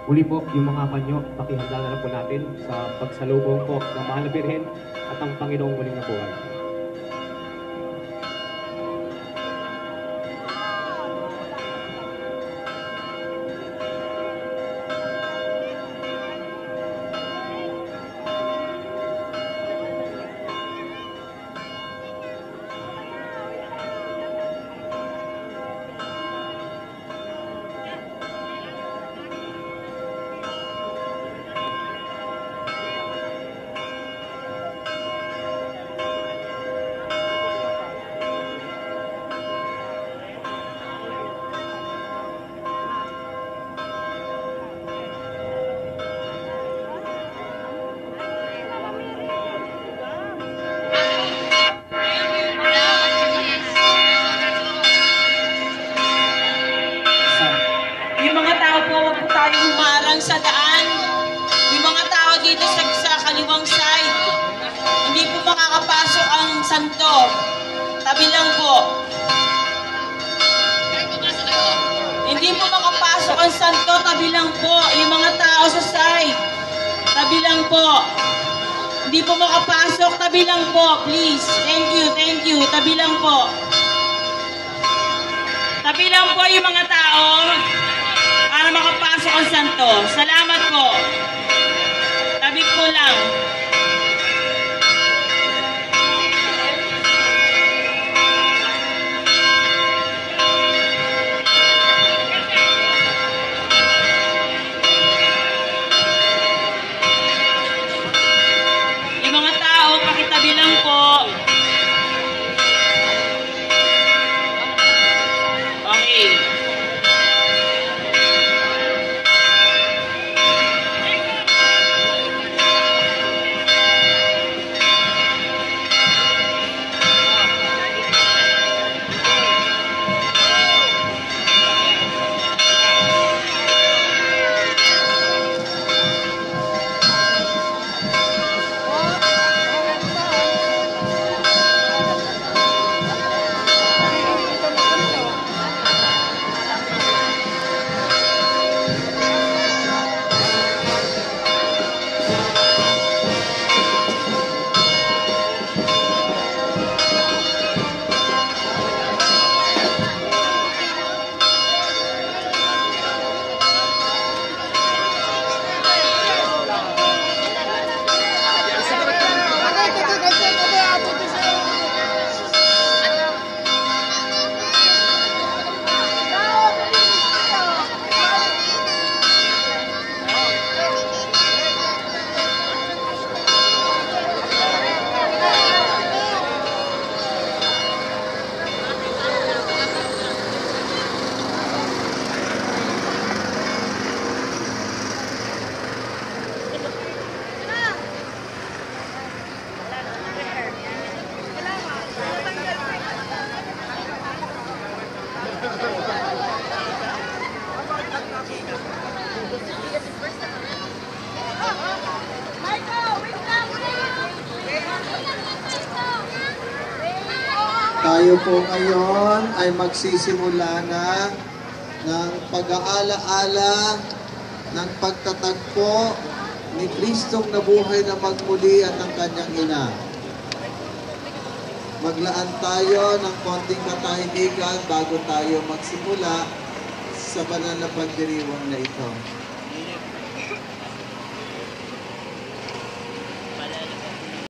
Muli po, yung mga panyo, pakihanda na lang po natin sa pagsalubong po ng Mahal na Birhen at ang Panginoong muling nabuhay. Sa daan, yung mga tao dito sa kaliwang side, hindi po makakapasok ang santo. Tabi lang po. Hindi po makapasok ang santo, tabi lang po. Yung mga tao sa side, tabi lang po. Hindi po makapasok, tabi lang po. Please. Thank you. Tabi lang po. Tabi lang po yung mga tao para makapasok ang santo. Salamat po. Tabi po lang. Yung mga tao, pakitabi lang po. Okay. Tayo po ngayon ay magsisimula na ng pag-aala-ala ng pagtatagpo ni Kristong nabuhay na magmuli at ang kanyang ina. Maglaan tayo ng konting katahimikan bago tayo magsimula sa banal na pagdiriwang na ito.